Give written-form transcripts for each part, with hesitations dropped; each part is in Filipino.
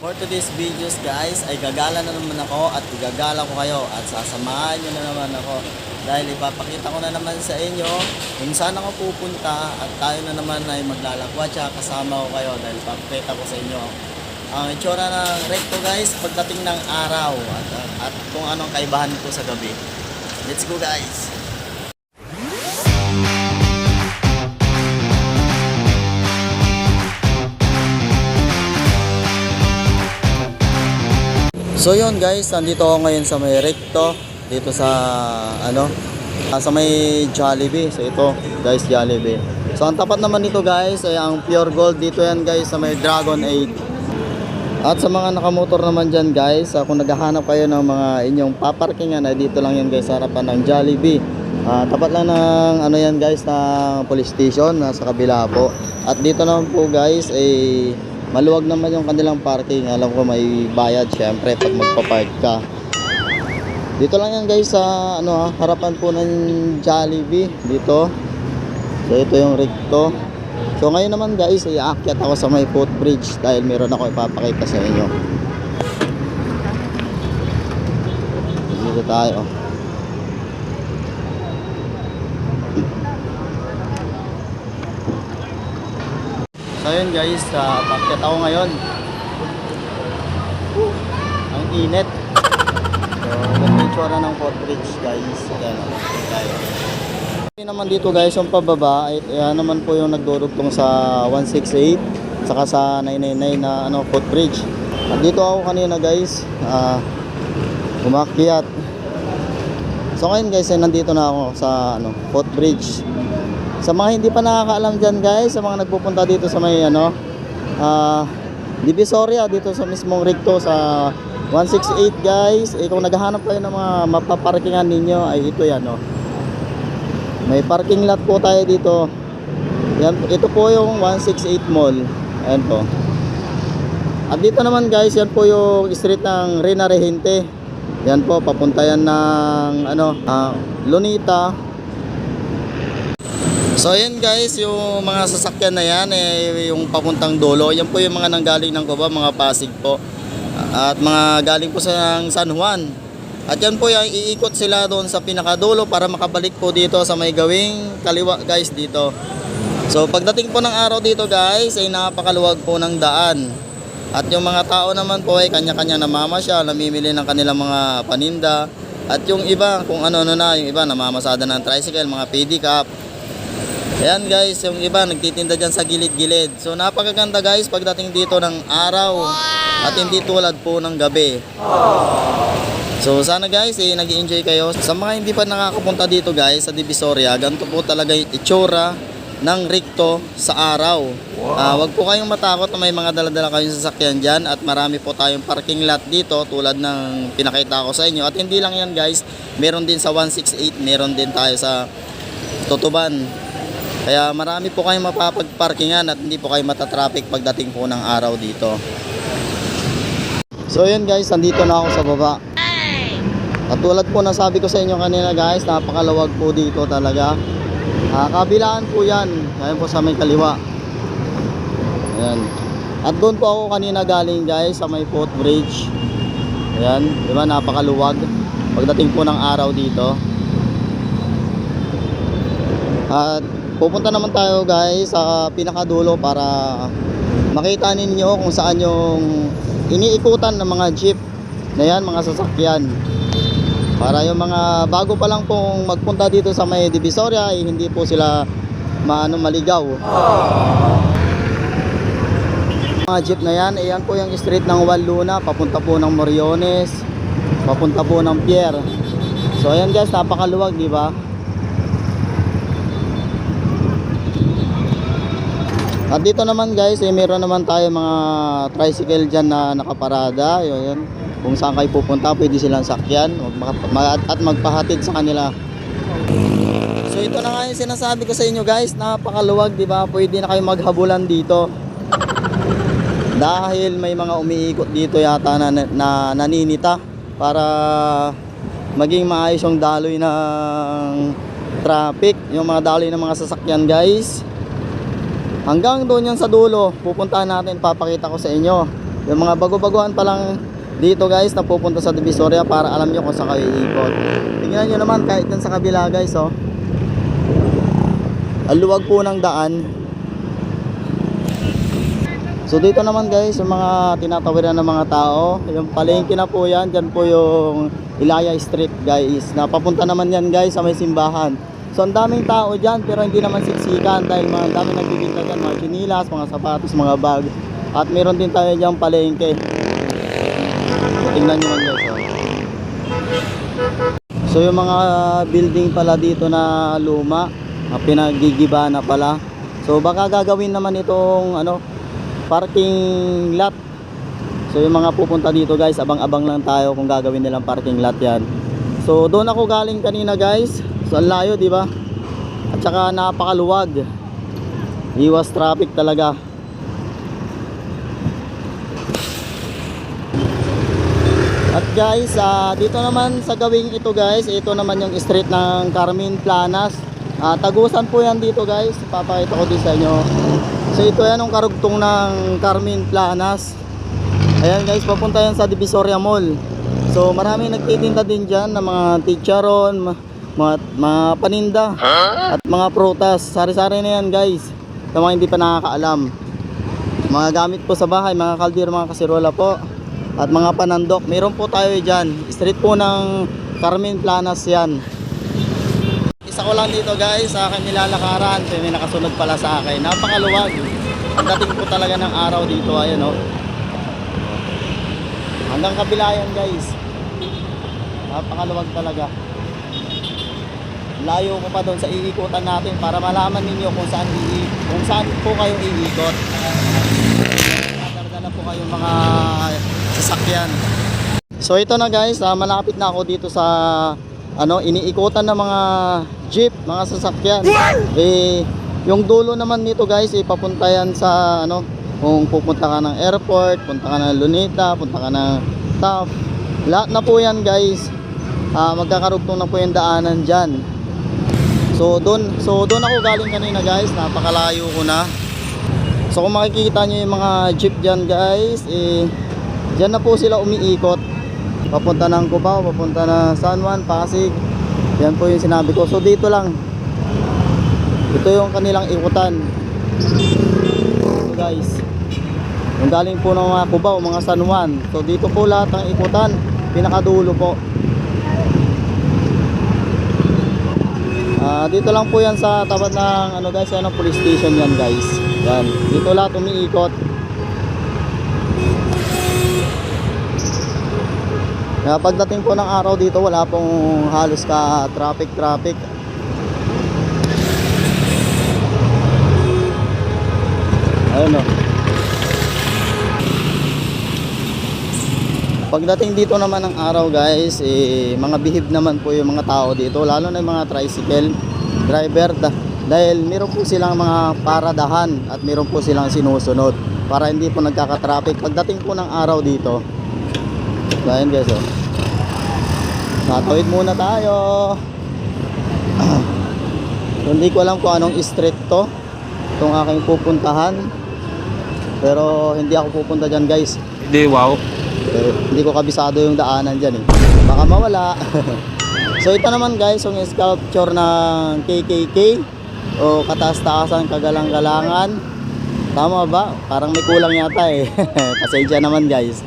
For today's videos guys ay gagala na naman ako at igagala ko kayo at sasamahan nyo na naman ako dahil ipapakita ko na naman sa inyo kung saan ako pupunta at tayo na naman ay maglalakwat at kasama ko kayo dahil ipapakita ko sa inyo ang itsura ng recto guys pagdating ng araw at kung anong kaibahan ko sa gabi. Let's go guys! So yun guys, nandito ako ngayon sa may recto dito sa sa may Jollibee. So ito guys, Jollibee. So ang tapat naman nito guys ay ang Pure Gold. Dito yan guys sa may Dragon 8. At sa mga nakamotor naman dyan guys, kung naghahanap kayo ng mga inyong paparkingan ay dito lang yan guys sa harapan ng Jollibee. Tapat lang ng yan guys ng police station sa kabila po. At dito naman po guys ay maluwag naman yung kanilang parking. Alam ko may bayad syempre pag magpa-park ka. Dito lang yan guys sa harapan po ng Jollibee dito. So ito yung recto. So ngayon naman guys ay aakyat ako sa may footbridge dahil meron ako ipapakita sa inyo. Dito tayo. So yun guys, paakyat ako ngayon. Ang init. So ganito yung tsura ng footbridge guys. Ayan tayo. Naman dito guys, yung pababa ay naman po yung nagdurugtong sa 168 saka sa 999 na footbridge. At dito ako kanina guys, umakyat. So ngayon guys, ay nandito na ako sa footbridge. Sa mga hindi pa nakakaalam dyan guys, sa mga nagpupunta dito sa may Divisoria, dito sa mismong recto sa 168 guys, kung naghahanap kayo ng mga mapaparkingan ninyo ay ito yan may parking lot po tayo dito. Yan, ito po yung 168 mall. Ayan po. At dito naman guys, yan po yung street ng Rina Rehente. Yan po, papunta yan ng Lunita. So ayan guys, yung mga sasakyan na yan yung papuntang dulo. Yan po yung mga nanggaling ng Cubao, mga Pasig po. At mga galing po sa San Juan. At yan po yung iikot sila doon sa pinakadulo para makabalik po dito sa may gawing kaliwa guys dito. So pagdating po ng araw dito guys ay napakaluwag po ng daan. At yung mga tao naman po ay kanya-kanya namamasyal, namimili ng kanilang mga paninda. At yung iba kung na, yung iba namamasada ng tricycle, mga pedicab. Ayan guys, yung iba nagtitinda dyan sa gilid-gilid. So napakaganda guys pagdating dito ng araw at hindi tulad po ng gabi. So sana guys nag-i-enjoy kayo. Sa mga hindi pa nakakapunta dito guys sa Divisoria, ganito po talaga yung itsura ng recto sa araw. Wag po kayong matakot na may mga dala-dala kayong sasakyan dyan at marami po tayong parking lot dito tulad ng pinakita ko sa inyo. At hindi lang yan guys, meron din sa 168, meron din tayo sa Tutuban. Kaya marami po kayong mapapagparkingan at hindi po kayo matatraffic pagdating po ng araw dito. So yun guys, nandito na ako sa baba. At tulad po na sabi ko sa inyo kanina guys, napakaluwag po dito talaga. Kabilaan po yan. Ayan po sa may kaliwa. Ayan. At doon po ako kanina galing guys sa may footbridge. Ayan, di ba napakaluwag pagdating po ng araw dito. At pupunta naman tayo guys sa pinakadulo para makita ninyo kung saan yung iniikutan ng mga jeep na yan, mga sasakyan. Para yung mga bago pa lang pong magpunta dito sa may Divisoria ay hindi po sila maligaw. Mga jeep na yan, ayan po yung street ng Juan Luna, papunta po ng Moriones, papunta po ng Pier. So ayan guys, napakaluwag, di ba? At dito naman guys, meron naman tayo mga tricycle dyan na nakaparada. Yun. Kung saan kayo pupunta, pwede silang sakyan at magpahatid sa kanila. So ito na nga yung sinasabi ko sa inyo guys, napakaluwag, di ba? Pwede na kayo maghabulan dito. Dahil may mga umiikot dito yata na naninita para maging maayos yung daloy ng traffic, yung mga daloy ng mga sasakyan guys. Hanggang doon yan sa dulo, pupuntahan natin, papakita ko sa inyo. Yung mga bago-baguhan pa lang dito guys, na pupunta sa Divisoria, para alam nyo kung saan kayo iikot. Tingnan nyo naman kahit dyan sa kabila guys, oh. Ang luwag po ng daan. So dito naman guys, yung mga tinatawiran ng mga tao, yung palengke na po yan, dyan po yung Ilaya Street guys. Napapunta naman yan guys sa may simbahan. So ang daming tao dyan, pero hindi naman siksikan dahil mga daming nagbibinta dyan, mga chinilas, mga sapatos, mga bag. At meron din tayo dyan palengke. So, tingnan nyo man guys, oh. So yung mga building pala dito na luma, pinagigiba na pala. So baka gagawin naman itong parking lot. So yung mga pupunta dito guys, abang-abang lang tayo kung gagawin nilang parking lot yan. So doon ako galing kanina guys. So ang layo, di ba? At saka napakaluwag. Iwas traffic talaga. At guys, dito naman sa gawing ito guys, ito naman yung street ng Carmen Planas. Tagusan po yan dito guys. Papakita ko din sa inyo. So ito yan yung karugtong ng Carmen Planas. Ayan guys, papunta yan sa Divisoria Mall. So marami nagtitinda din dyan ng mga chicharon, mga paninda at mga prutas. Sari-sari na yan guys, sa mga hindi pa nakakaalam. Mga gamit po sa bahay, mga kaldir, mga kasirola po, at mga panandok. Meron po tayo dyan. Street po ng Carmen Planas yan. Isa ko lang dito guys, sa akin nilalakaran. So may nakasunod pala sa akin. Napakaluwag. Ang dating po talaga ng araw dito. Ayan o. Hanggang kabila yan guys. Napakaluwag talaga. Layo ko pa doon sa iikutan natin para malaman ninyo kung saan po kayo iikot. Dala po kayong mga sasakyan. So ito na guys, malapit na ako dito sa iniikutan ng mga jeep, mga sasakyan. Yung dulo naman nito guys, papunta yan sa kung pupunta ka ng airport, punta ka ng Luneta, punta ka ng TAF. Lahat na po yan guys. Magkakarugtong na po yung daanan dyan. So doon ako galing kanina guys, napakalayo ko na. So kung makikita nyo yung mga jeep dyan guys, dyan na po sila umiikot. Papunta ng Cubao, papunta na San Juan, Pasig. Yan po yung sinabi ko. So dito lang. Ito yung kanilang ikutan. So guys, yung galing po ng mga Cubao, mga San Juan. So dito po lahat ng ikutan, pinakadulo po. Dito lang po yan sa tapat ng guys, police station yan guys. Yan, dito lahat umiikot. Kaya pagdating po ng araw dito, wala pong halos ka traffic. Ayun o. Pagdating dito naman ng araw guys, mga bihib naman po yung mga tao dito, lalo na yung mga tricycle driver, dahil meron po silang mga paradahan at meron po silang sinusunod para hindi po nagkaka-traffic pagdating po ng araw dito. Ayan guys, oh. Tatawid muna tayo. Hindi ko alam kung anong street to, itong aking pupuntahan, pero hindi ako pupunta dyan guys. Hindi, wow. Hindi ko kabisado yung daanan dyan baka mawala. So ito naman guys, yung sculpture ng KKK o kataas-taasan kagalang-galangan. Tama ba? Parang may kulang yata pasensya naman guys.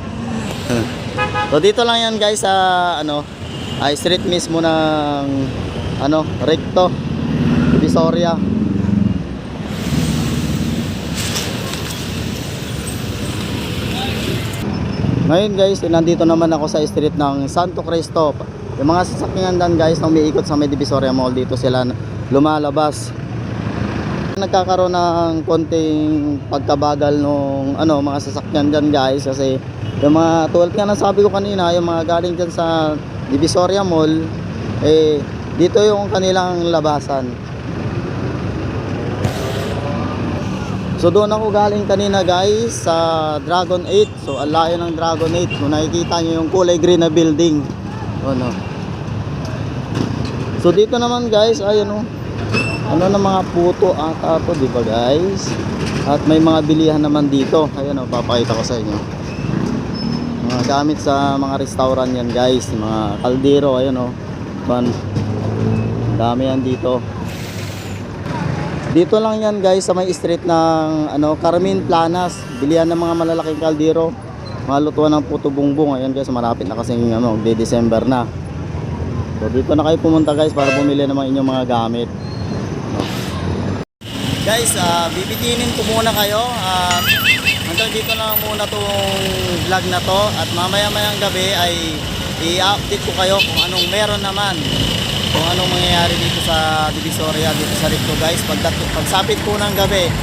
So dito lang yan guys sa street mismo ng Recto Divisoria. Ngayon guys, nandito naman ako sa street ng Santo Cristo. Yung mga sasakyan dan guys na umiikot sa may Divisoria Mall, dito sila lumalabas. Nagkakaroon ng konting pagkabagal nung mga sasakyan dyan guys, kasi yung mga tulad nga nasabi ko kanina, yung mga galing dyan sa Divisoria Mall, dito yung kanilang labasan. So doon ako galing kanina guys sa Dragon 8. So ang layo ng Dragon 8. Kung nakikita nyo yung kulay green na building. So dito naman guys, ayun na mga puto ata to, di ba guys? At may mga bilihan naman dito. Ayun papakita ko sa inyo. Mga gamit sa mga restaurant yan guys, mga kaldero, ayun oh. Ban. Dami yan dito. Dito lang yan guys sa may street ng Carmen Planas. Bilihan ng mga malalaking kaldero. Mga lutuan ng puto bumbong. Ayan guys, malapit na kasing December na. So dito na kayo pumunta guys para bumili ng mga inyong mga gamit. Guys, bibitinin ko muna kayo. Hanggang dito na muna tong vlog na to. At mamaya-mayang gabi ay i-update ko kayo kung anong meron naman. Kung anong mangyayari dito sa Divisoria, dito sa Recto guys. Pagsapit po ng gabi.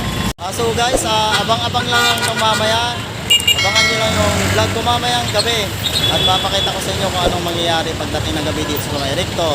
So guys, abang-abang lang ng mamaya. Abangan nyo lang yung vlog ko mamayang gabi. At papakita ko sa inyo kung anong mangyayari pagdating ng gabi dito sa Recto.